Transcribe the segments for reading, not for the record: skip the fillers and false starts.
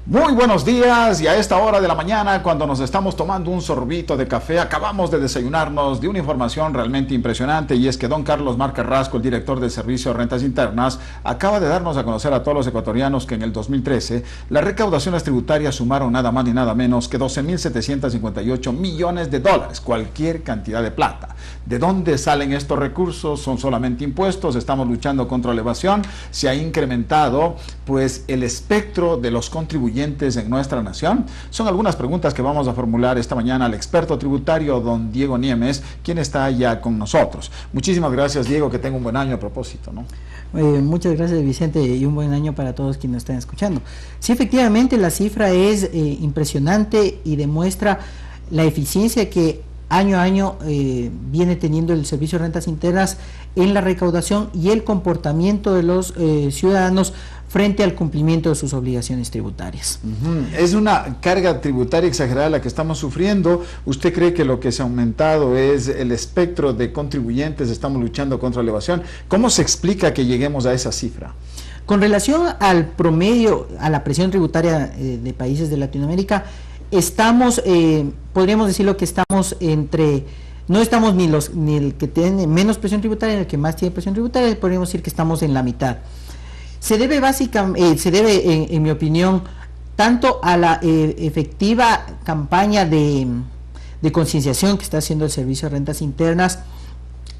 Muy buenos días, y a esta hora de la mañana, cuando nos estamos tomando un sorbito de café, acabamos de desayunarnos de una información realmente impresionante, y es que don Carlos Mar Carrasco, el director del Servicio de Rentas Internas, acaba de darnos a conocer a todos los ecuatorianos que en el 2013 las recaudaciones tributarias sumaron nada más ni nada menos que 12.758 millones de dólares, cualquier cantidad de plata. ¿De dónde salen estos recursos? ¿Son solamente impuestos? ¿Estamos luchando contra la evasión? ¿Se ha incrementado pues el espectro de los contribuyentes en nuestra nación? Son algunas preguntas que vamos a formular esta mañana al experto tributario don Diego Niemes, quien está ya con nosotros. Muchísimas gracias, Diego, que tenga un buen año a propósito, ¿no? Muchas gracias, Vicente, y un buen año para todos quienes nos están escuchando. Sí, efectivamente, la cifra es impresionante y demuestra la eficiencia que año a año viene teniendo el Servicio de Rentas Internas en la recaudación y el comportamiento de los ciudadanos frente al cumplimiento de sus obligaciones tributarias. Es una carga tributaria exagerada la que estamos sufriendo. ¿Usted cree que lo que se ha aumentado es el espectro de contribuyentes? Estamos luchando contra la evasión. ¿Cómo se explica que lleguemos a esa cifra? Con relación al promedio, a la presión tributaria de países de Latinoamérica, estamos, podríamos decirlo que estamos entre, no estamos ni el que tiene menos presión tributaria ni el que más tiene presión tributaria, podríamos decir que estamos en la mitad. Se debe básicamente, en mi opinión, tanto a la efectiva campaña de concienciación que está haciendo el Servicio de Rentas Internas,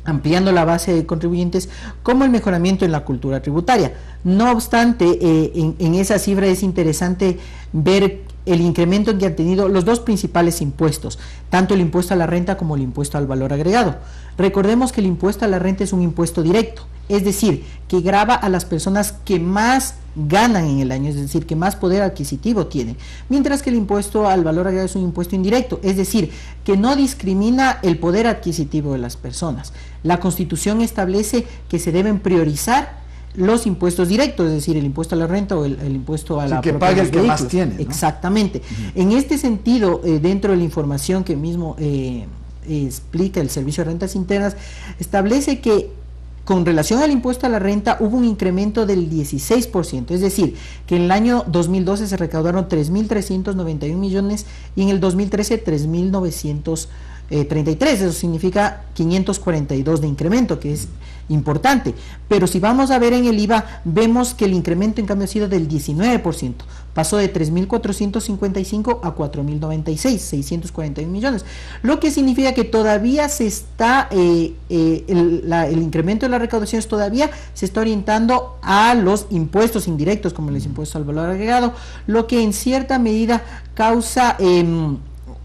ampliando la base de contribuyentes, como el mejoramiento en la cultura tributaria. No obstante, en esa cifra es interesante ver el incremento que han tenido los dos principales impuestos, tanto el impuesto a la renta como el impuesto al valor agregado. Recordemos que el impuesto a la renta es un impuesto directo, es decir, que grava a las personas que más ganan en el año, es decir, que más poder adquisitivo tienen, mientras que el impuesto al valor agregado es un impuesto indirecto, es decir, que no discrimina el poder adquisitivo de las personas. La Constitución establece que se deben priorizar los impuestos directos, es decir, el impuesto a la renta o el impuesto a la que pague el que más tiene, ¿no? Exactamente. En este sentido, dentro de la información que mismo explica el Servicio de Rentas Internas, establece que con relación al impuesto a la renta hubo un incremento del 16%, es decir, que en el año 2012 se recaudaron 3.391 millones y en el 2013 3.933, eso significa 542 de incremento, que es importante. Pero si vamos a ver en el IVA, vemos que el incremento en cambio ha sido del 19%, pasó de 3.455 a 4.096, 641 millones, lo que significa que todavía se está, el incremento de las recaudaciones todavía se está orientando a los impuestos indirectos, como los impuestos al valor agregado, lo que en cierta medida causa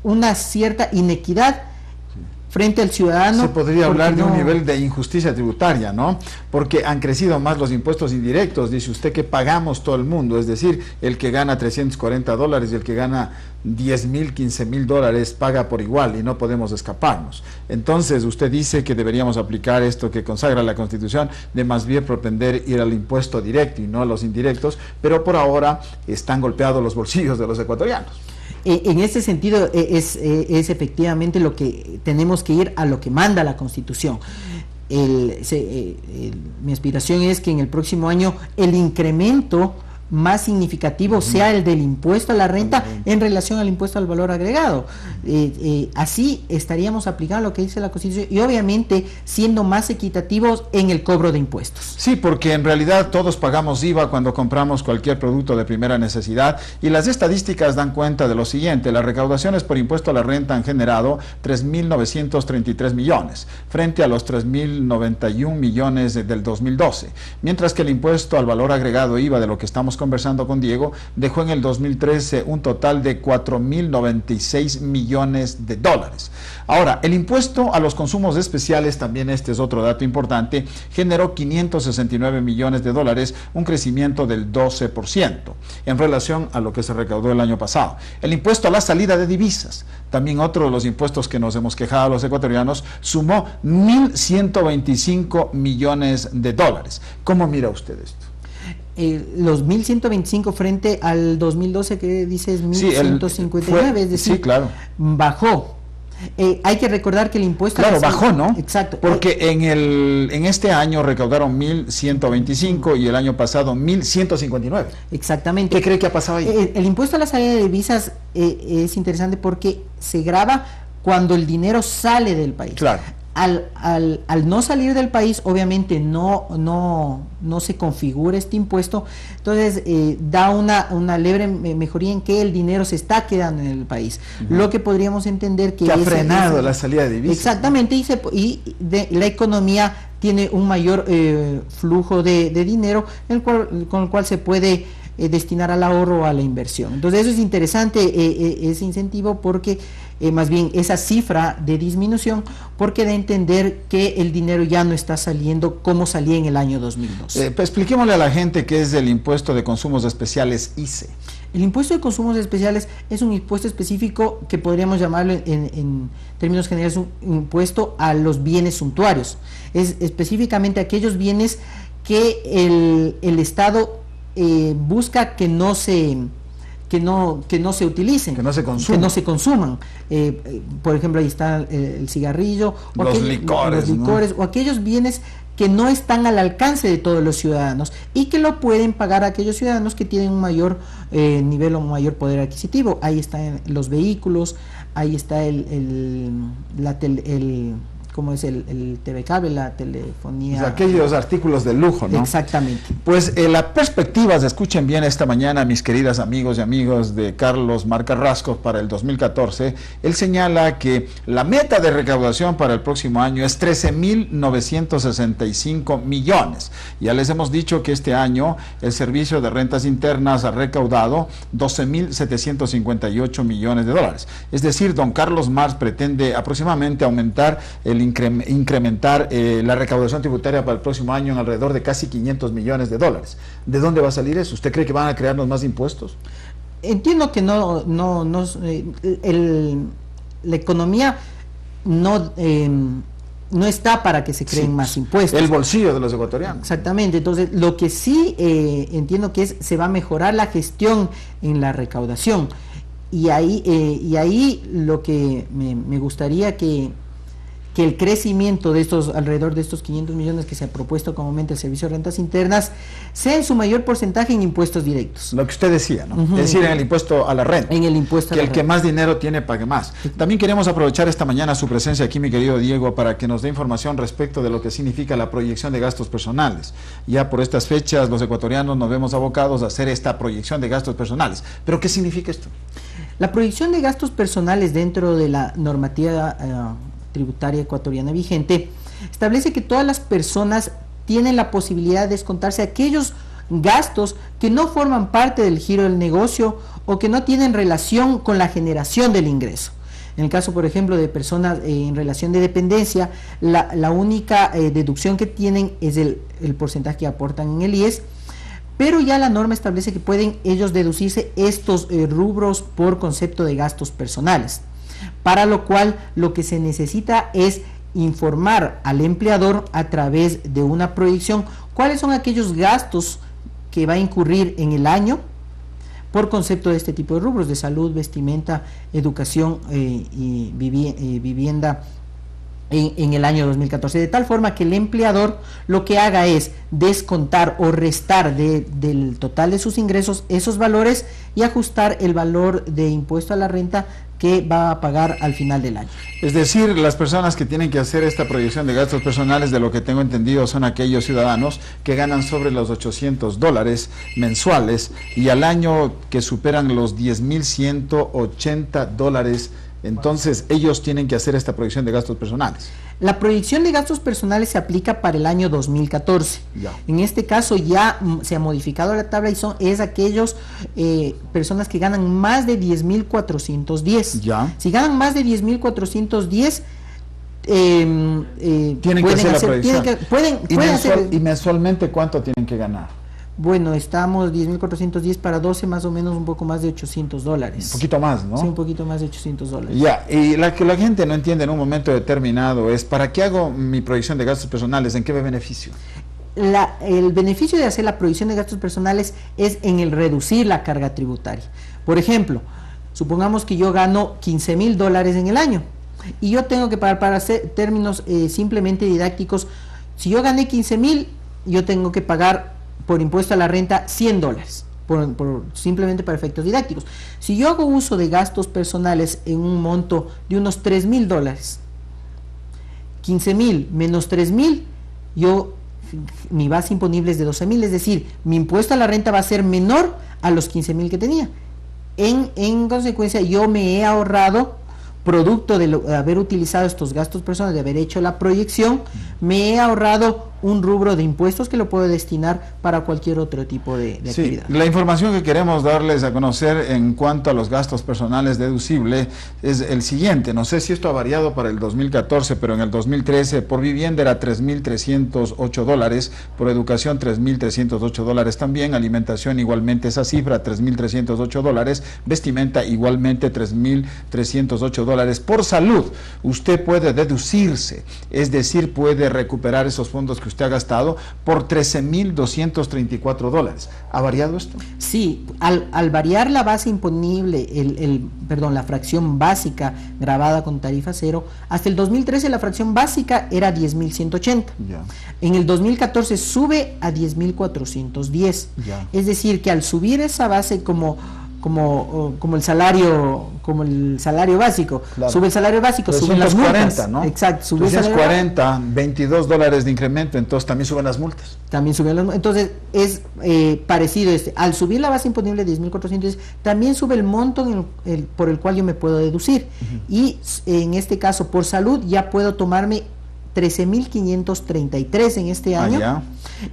una cierta inequidad frente al ciudadano. Se podría hablar de un nivel de injusticia tributaria, ¿no? Porque han crecido más los impuestos indirectos, dice usted, que pagamos todo el mundo, es decir, el que gana $340 y el que gana 10.000, 15.000 dólares paga por igual y no podemos escaparnos. Entonces usted dice que deberíamos aplicar esto que consagra la Constitución, de más bien propender ir al impuesto directo y no a los indirectos, pero por ahora están golpeados los bolsillos de los ecuatorianos. En ese sentido es efectivamente lo que tenemos que ir a lo que manda la Constitución. Mi aspiración es que en el próximo año el incremento más significativo sea el del impuesto a la renta en relación al impuesto al valor agregado. Así estaríamos aplicando lo que dice la Constitución y obviamente siendo más equitativos en el cobro de impuestos. Sí, porque en realidad todos pagamos IVA cuando compramos cualquier producto de primera necesidad, y las estadísticas dan cuenta de lo siguiente: las recaudaciones por impuesto a la renta han generado 3.933 millones frente a los 3.091 millones del 2012, mientras que el impuesto al valor agregado IVA, de lo que estamos conversando con Diego, dejó en el 2013 un total de 4.096 millones de dólares. Ahora, el impuesto a los consumos especiales, también este es otro dato importante, generó 569 millones de dólares, un crecimiento del 12% en relación a lo que se recaudó el año pasado. El impuesto a la salida de divisas, también otro de los impuestos que nos hemos quejado los ecuatorianos, sumó 1.125 millones de dólares. ¿Cómo mira usted esto? Los 1.125 frente al 2012 que dices 1.159, es decir, sí, claro, bajó. Hay que recordar que el impuesto... Claro, bajó, ¿no? Exacto. Porque en este año recaudaron 1.125 y el año pasado 1.159. Exactamente. ¿Qué cree que ha pasado ahí? El impuesto a la salida de divisas es interesante porque se grava cuando el dinero sale del país. Claro. Al no salir del país, obviamente no se configura este impuesto, entonces da una leve mejoría en que el dinero se está quedando en el país. Lo que podríamos entender que ha frenado la salida de divisas. Exactamente, la economía tiene un mayor flujo de dinero con el cual se puede destinar al ahorro o a la inversión. Entonces eso es interesante, ese incentivo, porque más bien esa cifra de disminución, porque da a entender que el dinero ya no está saliendo como salía en el año 2002. Pues expliquémosle a la gente qué es el impuesto de consumos especiales, ICE. El impuesto de consumos especiales es un impuesto específico que podríamos llamarlo en términos generales un impuesto a los bienes suntuarios. Es específicamente aquellos bienes que el Estado busca que no se utilicen, que no se consuman. Por ejemplo, ahí está el cigarrillo, los licores, ¿no? O aquellos bienes que no están al alcance de todos los ciudadanos y que lo pueden pagar aquellos ciudadanos que tienen un mayor nivel o un mayor poder adquisitivo. Ahí están los vehículos, ahí está ¿cómo es el TV cable, la telefonía? Pues aquellos artículos de lujo, ¿no? Exactamente. Pues las perspectivas, escuchen bien esta mañana, mis queridas amigos y amigos, de Carlos Mar Carrasco para el 2014. Él señala que la meta de recaudación para el próximo año es 13.965 millones. Ya les hemos dicho que este año el Servicio de Rentas Internas ha recaudado 12.758 millones de dólares. Es decir, don Carlos Mar pretende aproximadamente incrementar la recaudación tributaria para el próximo año en alrededor de casi 500 millones de dólares. ¿De dónde va a salir eso? ¿Usted cree que van a crearnos más impuestos? Entiendo que la economía no está para que se creen más impuestos. El bolsillo de los ecuatorianos. Exactamente. Entonces, lo que sí entiendo que se va a mejorar la gestión en la recaudación. Y ahí lo que me gustaría que el crecimiento de alrededor de estos 500 millones que se ha propuesto comúnmente el Servicio de Rentas Internas sea en su mayor porcentaje en impuestos directos. Lo que usted decía, ¿no? Es decir, en el impuesto a la renta. En el impuesto a la renta. Que el que más dinero tiene pague más. También queremos aprovechar esta mañana su presencia aquí, mi querido Diego, para que nos dé información respecto de lo que significa la proyección de gastos personales. Ya por estas fechas los ecuatorianos nos vemos abocados a hacer esta proyección de gastos personales. ¿Pero qué significa esto? La proyección de gastos personales dentro de la normativa tributaria ecuatoriana vigente establece que todas las personas tienen la posibilidad de descontarse aquellos gastos que no forman parte del giro del negocio o que no tienen relación con la generación del ingreso. En el caso, por ejemplo, de personas en relación de dependencia, la única deducción que tienen es el porcentaje que aportan en el IES, pero ya la norma establece que pueden ellos deducirse estos rubros por concepto de gastos personales, para lo cual lo que se necesita es informar al empleador a través de una proyección cuáles son aquellos gastos que va a incurrir en el año por concepto de este tipo de rubros de salud, vestimenta, educación y vivienda en el año 2014, de tal forma que el empleador lo que haga es descontar o restar del total de sus ingresos esos valores y ajustar el valor de impuesto a la renta que va a pagar al final del año. Es decir, las personas que tienen que hacer esta proyección de gastos personales, de lo que tengo entendido, son aquellos ciudadanos que ganan sobre los $800 mensuales y al año que superan los $10.180. Entonces, ellos tienen que hacer esta proyección de gastos personales. La proyección de gastos personales se aplica para el año 2014. Ya. En este caso ya se ha modificado la tabla y es aquellos personas que ganan más de 10.410. Ya. Si ganan más de 10.410, tienen que hacer la proyección. Pueden hacer. ¿Y mensualmente cuánto tienen que ganar? Bueno, estamos 10.410 para 12, más o menos un poco más de $800. Un poquito más, ¿no? Sí, un poquito más de $800. Ya, y la que la gente no entiende en un momento determinado es, ¿para qué hago mi proyección de gastos personales? ¿En qué me beneficio? El beneficio de hacer la proyección de gastos personales es en el reducir la carga tributaria. Por ejemplo, supongamos que yo gano $15.000 en el año. y yo tengo que pagar para hacer términos simplemente didácticos. Si yo gané 15,000, yo tengo que pagar por impuesto a la renta $100, simplemente para efectos didácticos. Si yo hago uso de gastos personales en un monto de unos $3,000, 15,000 menos 3,000, mi base imponible es de 12,000, es decir, mi impuesto a la renta va a ser menor a los 15,000 que tenía. En consecuencia, yo me he ahorrado, producto de haber utilizado estos gastos personales, de haber hecho la proyección, me he ahorrado un rubro de impuestos que lo puedo destinar para cualquier otro tipo de actividad. La información que queremos darles a conocer en cuanto a los gastos personales deducibles es el siguiente. No sé si esto ha variado para el 2014, pero en el 2013 por vivienda era $3,308, por educación $3,308 también, alimentación igualmente esa cifra, $3,308, vestimenta igualmente $3,308. Por salud, usted puede deducirse, es decir, puede recuperar esos fondos que usted ha gastado por $13,234. ¿Ha variado esto? Sí, al variar la base imponible, la fracción básica grabada con tarifa cero, hasta el 2013 la fracción básica era 10,180. En el 2014 sube a 10,410. Es decir, que al subir esa base como el salario básico, claro, sube el salario básico, suben las multas, ¿no? Exacto, sube 340, $22 de incremento, entonces también suben las multas. También suben las multas. Entonces es parecido al subir la base imponible de 10,410, también sube el monto por el cual yo me puedo deducir. Y en este caso, por salud, ya puedo tomarme 13,533 en este año.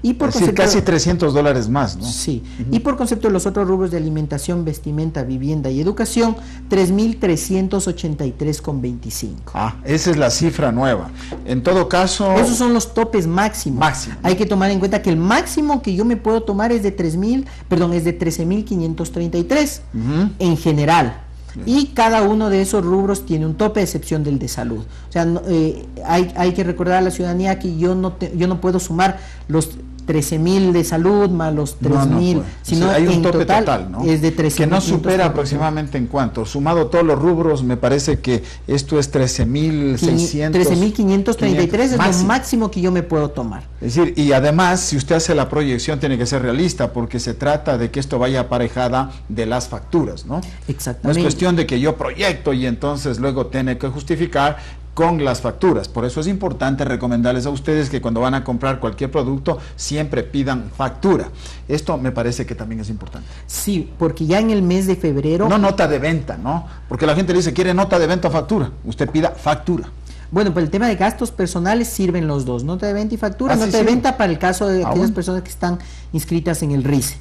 Y por concepto, casi $300 más, ¿no? Sí. Y por concepto de los otros rubros de alimentación, vestimenta, vivienda y educación, 3,383,25. Esa es la cifra nueva. En todo caso, esos son los topes máximos. Hay que tomar en cuenta que el máximo que yo me puedo tomar es de 13,533 en general. Y cada uno de esos rubros tiene un tope, a excepción del de salud. O sea, hay que recordar a la ciudadanía que yo no puedo sumar los 13,000 de salud más los 3,000, sino hay un en tope total, ¿no? Es de 13,000. Que no supera aproximadamente en cuánto. Sumado todos los rubros, me parece que esto es 13,600. 13,533 es lo máximo que yo me puedo tomar. Es decir, y además, si usted hace la proyección, tiene que ser realista, porque se trata de que esto vaya aparejada de las facturas, ¿no? Exactamente. No es cuestión de que yo proyecto y entonces luego tiene que justificar con las facturas. Por eso es importante recomendarles a ustedes que cuando van a comprar cualquier producto siempre pidan factura. Esto me parece que también es importante. Sí, porque ya en el mes de febrero... No nota de venta, ¿no? Porque la gente le dice, ¿quiere nota de venta o factura? Usted pida factura. Bueno, para el tema de gastos personales sirven los dos, nota de venta y factura. Nota de venta para el caso de aquellas personas que están inscritas en el RICE.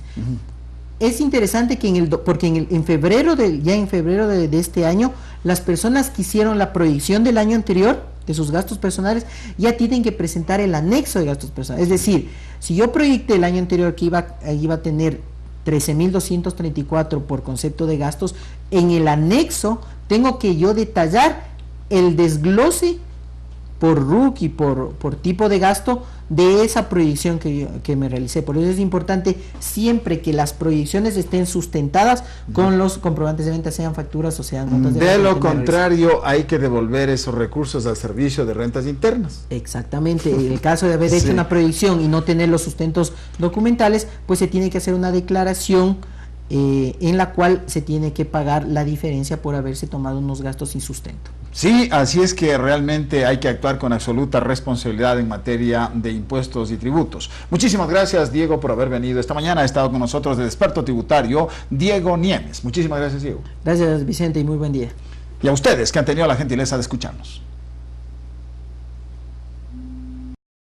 Es interesante que en febrero de este año, las personas que hicieron la proyección del año anterior de sus gastos personales ya tienen que presentar el anexo de gastos personales. Es decir, si yo proyecté el año anterior que iba a tener 13,234 por concepto de gastos, en el anexo tengo que yo detallar el desglose por RUC y por tipo de gasto de esa proyección que me realicé. Por eso es importante siempre que las proyecciones estén sustentadas con los comprobantes de venta, sean facturas o sean notas de venta. De lo contrario, hay que devolver esos recursos al servicio de rentas internas. Exactamente. En el caso de haber hecho una proyección y no tener los sustentos documentales, pues se tiene que hacer una declaración en la cual se tiene que pagar la diferencia por haberse tomado unos gastos sin sustento. Sí, así es que realmente hay que actuar con absoluta responsabilidad en materia de impuestos y tributos. Muchísimas gracias, Diego, por haber venido esta mañana. Ha estado con nosotros el experto tributario, Diego Niemes. Muchísimas gracias, Diego. Gracias, Vicente, y muy buen día. Y a ustedes que han tenido la gentileza de escucharnos.